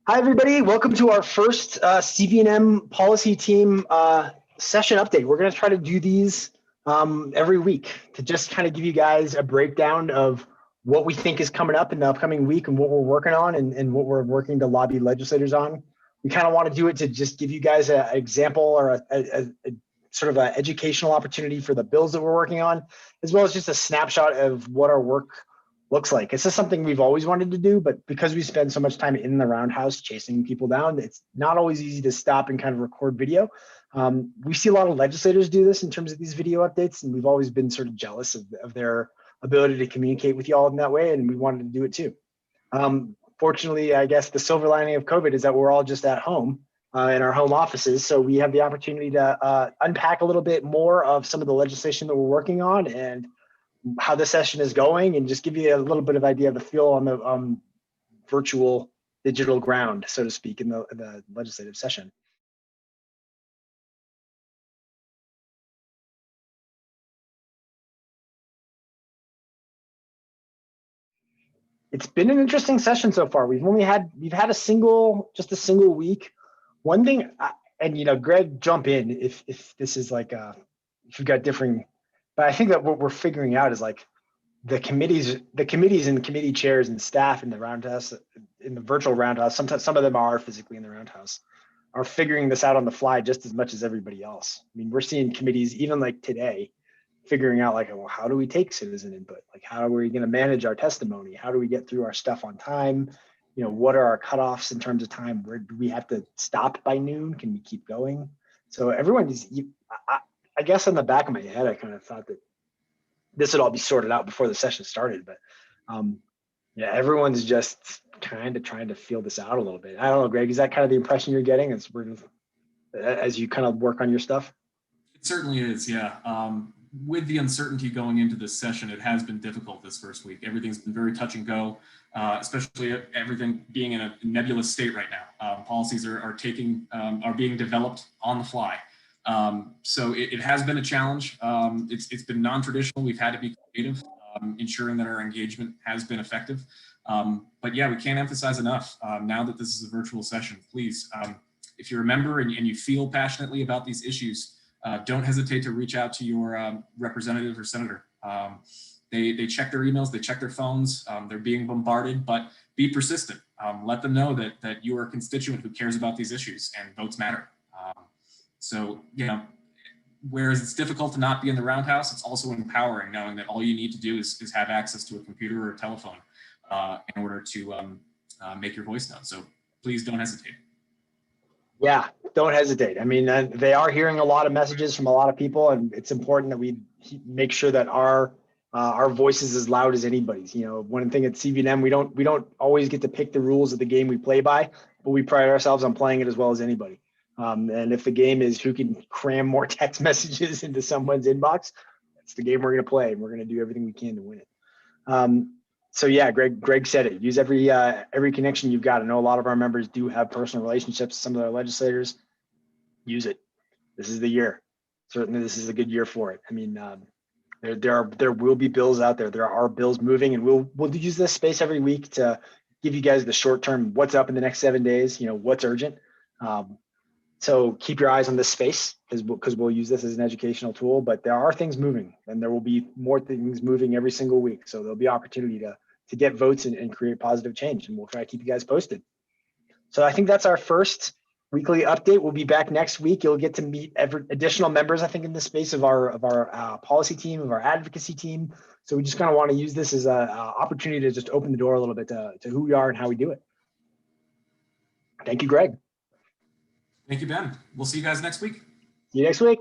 Hi, everybody. Welcome to our first CVNM policy team session update. We're going to try to do these every week to just kind of give you guys a breakdown of what we think is coming up in the upcoming week and what we're working on and what we're working to lobby legislators on. We kind of want to do it to just give you guys an example or a sort of an educational opportunity for the bills that we're working on, as well as just a snapshot of what our work looks like. This is something we've always wanted to do, but because we spend so much time in the Roundhouse chasing people down, it's not always easy to stop and kind of record video. We see a lot of legislators do this in terms of these video updates, and we've always been sort of jealous of their ability to communicate with you all in that way, and we wanted to do it too. Fortunately, I guess the silver lining of COVID is that we're all just at home in our home offices, so we have the opportunity to unpack a little bit more of some of the legislation that we're working on and how the session is going, and just give you a little bit of idea of the feel on the virtual digital ground, so to speak, in the legislative session. It's been an interesting session so far. We've had a single week. One thing, and Greg, jump in if this is like if you've got differing, but I think that what we're figuring out is like the committees and committee chairs and staff in the Roundhouse, in the virtual Roundhouse, sometimes some of them are physically in the Roundhouse, are figuring this out on the fly just as much as everybody else. I mean, we're seeing committees, even like today, figuring out like, well, how do we take citizen input? Like, how are we going to manage our testimony? How do we get through our stuff on time? What are our cutoffs in terms of time? Where do we have to stop by noon? Can we keep going? So everyone is, I guess in the back of my head, I kind of thought that this would all be sorted out before the session started, but yeah, everyone's just kind of trying to feel this out a little bit. I don't know, Greg, is that kind of the impression you're getting as you kind of work on your stuff? It certainly is, yeah. With the uncertainty going into this session, it has been difficult this first week. Everything's been very touch and go, especially everything being in a nebulous state right now. Policies are being developed on the fly. So it has been a challenge. It's been non-traditional. We've had to be creative, ensuring that our engagement has been effective. But yeah, we can't emphasize enough now that this is a virtual session. Please, if you're a member and you feel passionately about these issues, don't hesitate to reach out to your representative or senator. They check their emails, they check their phones, they're being bombarded, but be persistent. Let them know that you are a constituent who cares about these issues and votes matter. So, whereas it's difficult to not be in the Roundhouse, it's also empowering knowing that all you need to do is have access to a computer or a telephone in order to make your voice known. So please don't hesitate. Yeah, don't hesitate. I mean, they are hearing a lot of messages from a lot of people, and it's important that we make sure that our voice is as loud as anybody's. One thing at CVNM, we don't always get to pick the rules of the game we play by, but we pride ourselves on playing it as well as anybody. And if the game is who can cram more text messages into someone's inbox, that's the game we're going to play, and we're going to do everything we can to win it. So yeah, Greg said it. Use every connection you've got. I know a lot of our members do have personal relationships with some of their legislators. Use it. This is the year. Certainly, this is a good year for it. I mean, there will be bills out there. There are bills moving, and we'll use this space every week to give you guys the short term, what's up in the next 7 days. What's urgent. So keep your eyes on this space because we'll use this as an educational tool, but there are things moving, and there will be more things moving every single week. So there'll be opportunity to get votes and create positive change, and we'll try to keep you guys posted. So I think that's our first weekly update. We'll be back next week. You'll get to meet additional members, I think, in the space of our policy team, of our advocacy team. So we just kind of want to use this as an opportunity to just open the door a little bit to who we are and how we do it. Thank you, Greg. Thank you, Ben. We'll see you guys next week. See you next week.